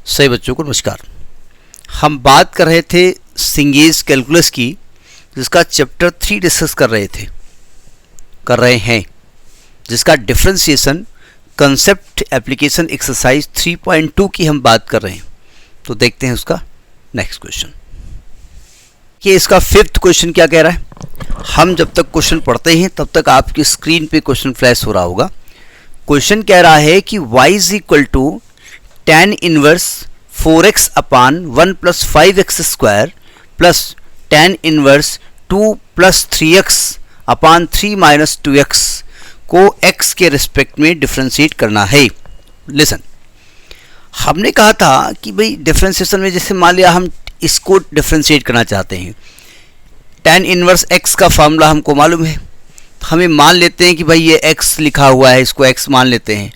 सभी बच्चों को नमस्कार। हम बात कर रहे थे सिंगेज कैलकुलस की, जिसका चैप्टर 3 डिस्कस कर रहे हैं, जिसका डिफरेंशिएशन कंसेप्ट एप्लीकेशन एक्सरसाइज 3.2 की हम बात कर रहे हैं। तो देखते हैं उसका नेक्स्ट क्वेश्चन कि इसका 5th क्वेश्चन क्या कह रहा है। हम जब तक क्वेश्चन पढ़ते हैं तब तक आपकी स्क्रीन पे क्वेश्चन फ्लैश हो रहा होगा। क्वेश्चन कह रहा है कि y is equal to tan inverse 4x upon 1 plus 5x square plus tan inverse 2 plus 3x upon 3 minus 2x को x के रिस्पेक्ट में डिफ्रेंशिएट करना है। लिसन, हमने कहा था कि भाई डिफ्रेंशिएशन में जैसे मान लिया हम इसको डिफ्रेंशिएट करना चाहते हैं, tan इनवर्स x का फार्मूला हमको मालूम है, हमें मान लेते हैं कि भाई ये x लिखा हुआ है, इसको x मान लेते हैं।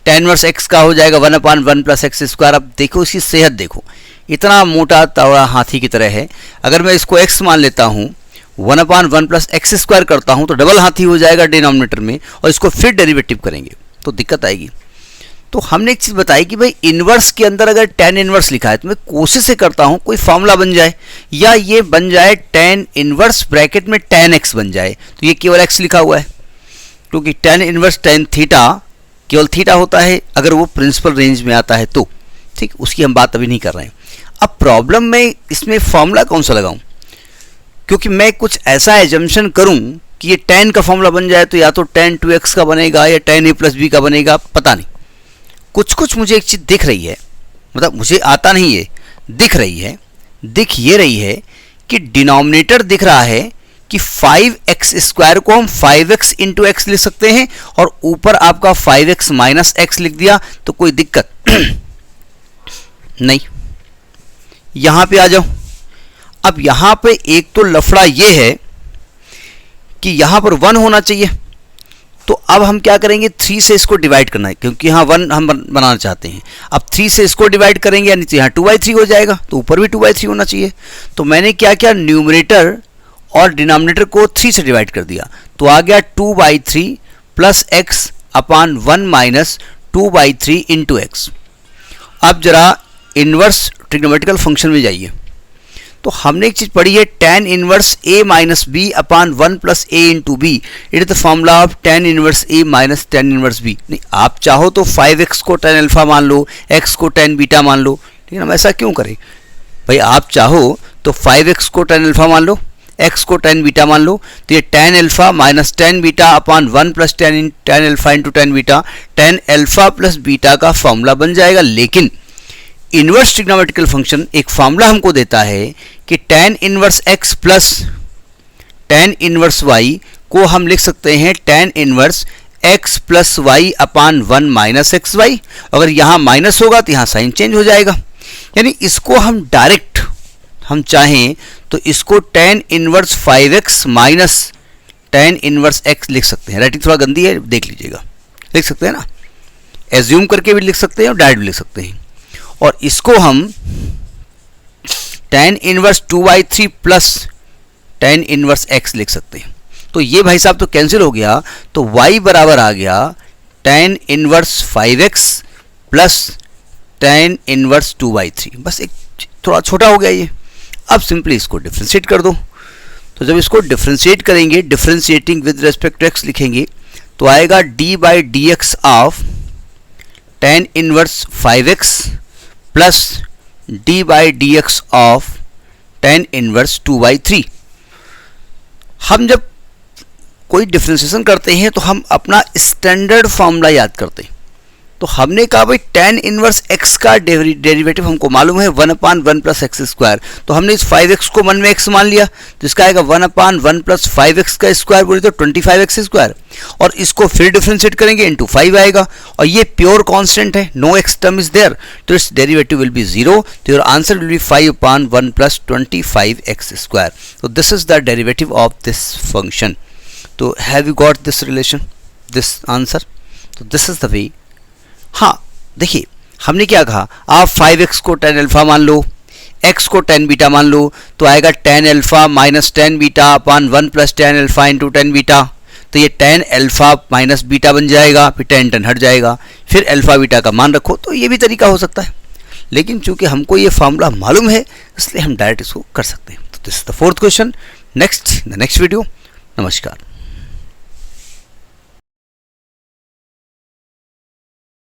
tan इनवर्स x का हो जाएगा 1 अपान 1 प्लस एक्स स्क्वायर। अब देखो इसकी सेहत देखो, इतना मोटा तगड़ा हाथी की तरह है। अगर मैं इसको x मान लेता हूँ, 1 अपान 1 प्लस एक्स स्क्वायर करता हूँ तो डबल हाथी हो जाएगा डिनोमिनेटर में, और इसको फिर डेरिवेटिव करेंगे तो दिक्कत आएगी। तो हमने एक चीज़ बताई कि भाई इन्वर्स के अंदर अगर tan इनवर्स लिखा है तो मैं कोशिश से करता हूँ कोई फार्मूला बन जाए, या ये बन जाए tan इनवर्स ब्रैकेट में tan x बन जाए। तो ये केवल x लिखा हुआ है, क्योंकि tan इनवर्स tan थीटा केवल थीटा होता है अगर वो प्रिंसिपल रेंज में आता है तो। ठीक, उसकी हम बात अभी नहीं कर रहे हैं। अब प्रॉब्लम में इसमें फार्मूला कौन सा लगाऊं, क्योंकि मैं कुछ ऐसा एजम्पशन करूं कि ये tan का फार्मूला बन जाए तो या तो tan 2x का बनेगा या tan a प्लस बी का बनेगा, पता नहीं। कुछ मुझे एक चीज़ दिख रही है, मतलब मुझे आता नहीं है, दिख रही है। दिख ये रही है कि डिनोमिनेटर दिख रहा है कि 5x स्क्वायर को हम 5x इंटू एक्स लिख सकते हैं, और ऊपर आपका 5x माइनस एक्स लिख दिया तो कोई दिक्कत नहीं। यहां पे आ जाओ। अब यहां पे एक तो लफड़ा ये है कि यहां पर 1 होना चाहिए, तो अब हम क्या करेंगे, 3 से इसको डिवाइड करना है, क्योंकि यहाँ 1 हम बनाना चाहते हैं। अब 3 से इसको डिवाइड करेंगे यानी यहाँ 2/3 हो जाएगा, तो ऊपर भी 2/3 होना चाहिए। तो मैंने क्या किया, न्यूमरेटर और डिनोमिनेटर को 3 से डिवाइड कर दिया, तो आ गया 2/3 प्लस एक्स अपान 1 माइनस 2/3 इंटू एक्स। अब जरा इन्वर्स ट्रिग्नोमेट्रिकल फंक्शन में जाइए। तो हमने एक चीज़ पढ़ी है, tan inverse a minus b upon 1 plus a into b, it is the formula of tan inverse a minus tan inverse b। नहीं, आप चाहो तो 5x को tan अल्फा मान लो, x को tan बीटा मान लो, लेकिन हम ऐसा क्यों करें भाई। आप चाहो तो 5x को tan अल्फा मान लो, x को tan बीटा मान लो, तो ये tan alpha minus tan beta अपान 1 plus tan alpha into tan beta, tan alpha plus beta का फॉर्मूला बन जाएगा। लेकिन इन्वर्स ट्रिग्नोमेट्रिकल फंक्शन एक फार्मूला हमको देता है कि tan inverse x plus tan inverse y को हम लिख सकते हैं tan inverse x plus y अपान 1 माइनस एक्स वाई। अगर यहाँ माइनस होगा तो यहाँ साइन चेंज हो जाएगा, यानी इसको हम डायरेक्ट हम चाहें तो इसको tan inverse 5x minus tan inverse x लिख सकते हैं। राइटिंग थोड़ा गंदी है, देख लीजिएगा, लिख सकते हैं ना, एज्यूम करके भी लिख सकते हैं और डायरेक्ट भी लिख सकते हैं। और इसको हम tan inverse 2/3 plus tan inverse x लिख सकते हैं। तो ये भाई साहब तो कैंसिल हो गया, तो y बराबर आ गया tan inverse 5x plus tan inverse 2/3। बस एक थोड़ा छोटा हो गया ये। अब सिंपली इसको डिफ्रेंशिएट कर दो। तो जब इसको डिफ्रेंशिएट करेंगे, differentiating with respect to x लिखेंगे, तो आएगा d/dx of tan inverse 5x plus d/dx of tan inverse 2/3। हम जब कोई डिफ्रेंशिएशन करते हैं तो हम अपना स्टैंडर्ड फॉर्मूला याद करते हैं। तो हमने कहा भाई tan इनवर्स x का डेरिवेटिव हमको मालूम है 1 अपान 1 प्लस एक्स स्क्वायर, तो हमने इस 5x को 1 में x मान लिया, तो इसका आएगा 1 अपान 1 प्लस 5x का स्क्वायर बोले तो 25x स्क्वायर, और इसको फिर डिफ्रेंशिएट करेंगे इंटू 5 आएगा, और ये प्योर कांस्टेंट है, no x term is there, तो इट्स डेरिवेटिव विल बी 0, तो your answer will be 5 upon 1 plus 25x square. तो this is the derivative of this function. तो have you got this relation, this answer? तो this is the way. हाँ देखिए, हमने क्या कहा, आप 5x को tan अल्फा मान लो, x को tan बीटा मान लो, तो आएगा tan alpha minus tan beta अपान 1 plus tan alpha into tan beta. तो ये tan अल्फा माइनस बीटा बन जाएगा, फिर tan हट जाएगा, फिर अल्फा बीटा का मान रखो। तो ये भी तरीका हो सकता है, लेकिन चूंकि हमको ये फार्मूला मालूम है इसलिए हम डायरेक्ट इसको कर सकते हैं। तो this is the fourth question. Next video. नमस्कार।